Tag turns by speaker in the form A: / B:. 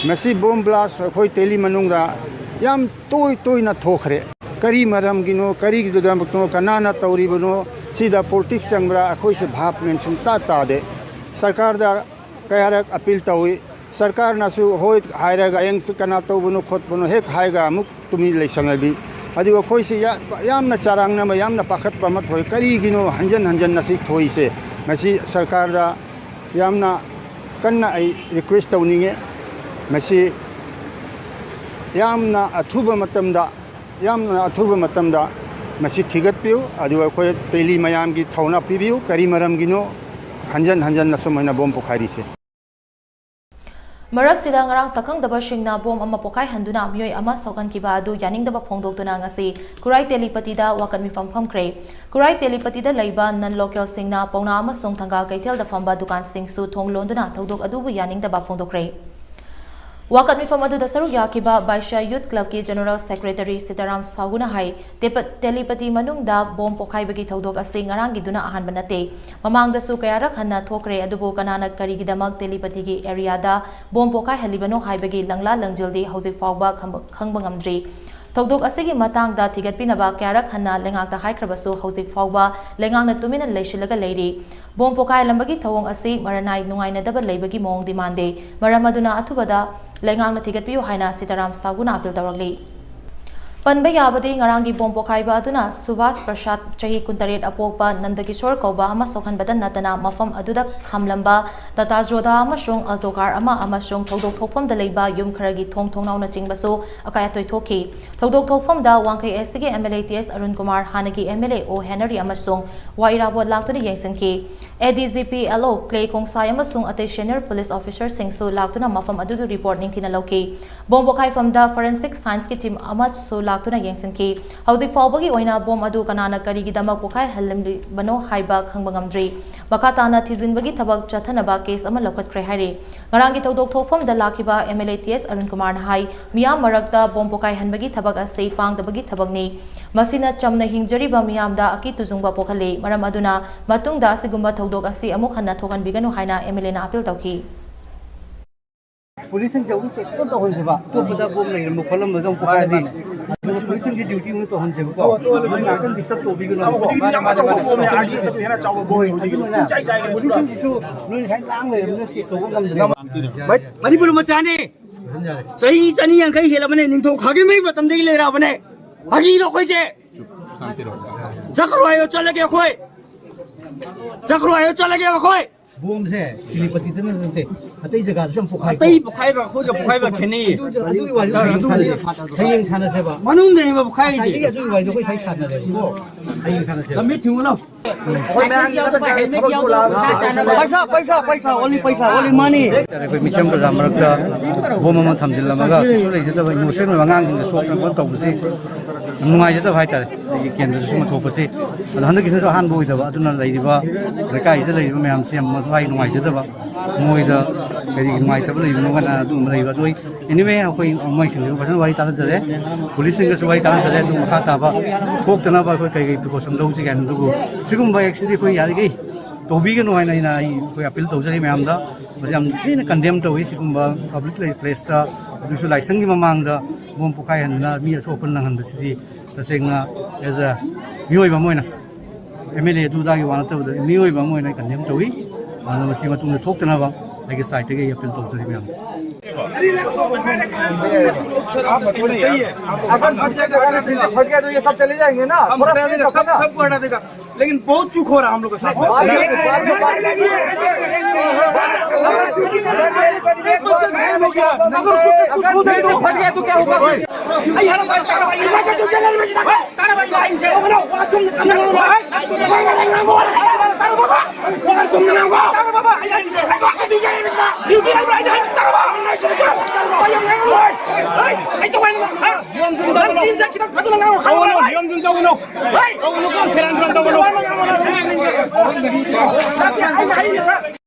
A: masi bomb blast khoi teli manungda yam toy na thokre kari maram gino kari gidam to kanana tauri bono sida politics sangra khoi se bhap men sum ta de sarkar da kayarak appeal tawi sarkar na su hoi haira ga yang kana to bono khot bono hek haiga muk tumi leisangabi adi khoi se yam na charang na yam na pakhat pamat hoi kari gino hanjan na si thoi se masi sarkar da yam na kanna ai request tawninge masi yamna athuba matamda masi thigat piu adu khoi teli mayam gi thauna pibiu kari maram gino hanjan na somaina bom pokhari se
B: Marak sida ngarang sakang daba shingna bom ama pokai handuna myoi ama sokan kiba adu yaning daba phongdoktuna ngasi kurai telipati da wakan mi fampham kre kurai telipati da leiba non local singna pauna ama song thangal kaitel da famba dukan sing su thong londuna thodok adu bu yaning daba phongdokre Wakat mi famadu da saruk yakiba Baisha Youth Club ki General Secretary Sitaram Saguna hai Telipati manungda bom pokhaibagi thodok ase ngarang giduna ahanba natte mamangda su kayarak hanna thokre adubu kanana karigidamak Telipati gi area da bom pokhai halibano haibagi langla langjildi hojik fawba khangba ngamdri Thodok asegi matang da thigat pinaba kayarak hanna lengak ta haikrabasu hojik fawba lengak na tumina leishilaga leiri bom pokai lambagi thawong ase maranai nungaina daba leibagi mong demande maramaduna athubada lengak na thigat piu haina Sitaram Saguna appeal tawragli Panba yabadi ngarangi bom pokhaiba aduna Subhas Prasad chahi kuntaret apokpa Nandakishore kauba ama sokhan badan natana mafam aduda khamlamba tata joda ama shong altokar ama shong thodok thokfam da leiba yum kharagi thong nauna chingbasu akaya toy thoki thodok thokfam da wangkai SG MLA TS Arun Kumar Hanagi MLA O Henry ama shong wairabot laktuna yengsanki ADGP LO Clay Kongsai ama shong ate senior police officer singsu laktuna mafam adudu report ningthina loki bom pokhai fam da forensic science ki team ama so laktuna yengsanki hojik fawbagi oina bom adu kanana karigidama pokhai hallimli bano haiba khangba ngamdri makatana thijinbagi thabak chathanaba case ama lokhatkre hairi ngarangi thodok thofam da lakiba MLA TS Arun Kumar na hai miyam marakta bom pokhai hanbagi thabak ase pangdabagi thabakni masina chamna hingjariba miyamda aki tujungba pokhale maram aduna matungda sigumba thodok ase amuk hanna thogan biganu haina MLA na appeal tawki
C: Police and Jones to Honsiba, to put up woman in Mukolam, the Pokadi. Police and duty to Honsiba. I can be sub to begin on Manipur Machani. Say, Sunny and Kai Hilaman into Hagimi, but I'm daily Rabane. Hagino Quite Zakroyo Chalagakoi Zakroyo Chalagakoi. Boom se, Telipati tene ate jaga jam pokhai. Ate pokhai ba khoja pokhai ba kheni. Sayeng chana se ba. Manung ne ba pokhai ji. Ate ju wai jo koi sai chana le ko. Sayeng chana se. Lamit thiu na. Paisa, only money. Koi micham ka ramrak ta bom ma thamjil lamaga so le jeta ba emotion ma ngang jing so kan kon tawse. Nungai jeta bhai tar. Ye kendra su ma thopase. Handa kisan so han boi da ba aduna lai ba. Kai se lai ba mayam se ma vai nungai jeta ba. Moi da kari nungai ta ba lai no kana du ma lai ba doi. Anyway koi mai sing ba san vai ta jare. Police sing su vai ta jare du ma ta ba. Khok ta na ba koi kai ko sam dong si kan du sigum ba actually koi yari gai. To bi gan wai na koi appeal to jare mayam da. Jam ni condemn to wi sigum ba public place ta du su lai sang gi mamang da bom pokai han na mi so open lang han da si tasengna as a mioi ba moi na MLA du da gi wana ta da mioi ba moi na condemn to wi ana ma si ma tu na thok ta na ba ai ge site ge appeal to jare mayam
D: फट गया तो ये सब चले जाएंगे ना सब हटा देगा लेकिन बहुत चूक हो रहा हम लोग के साथ फट गया तो क्या होगा Hey!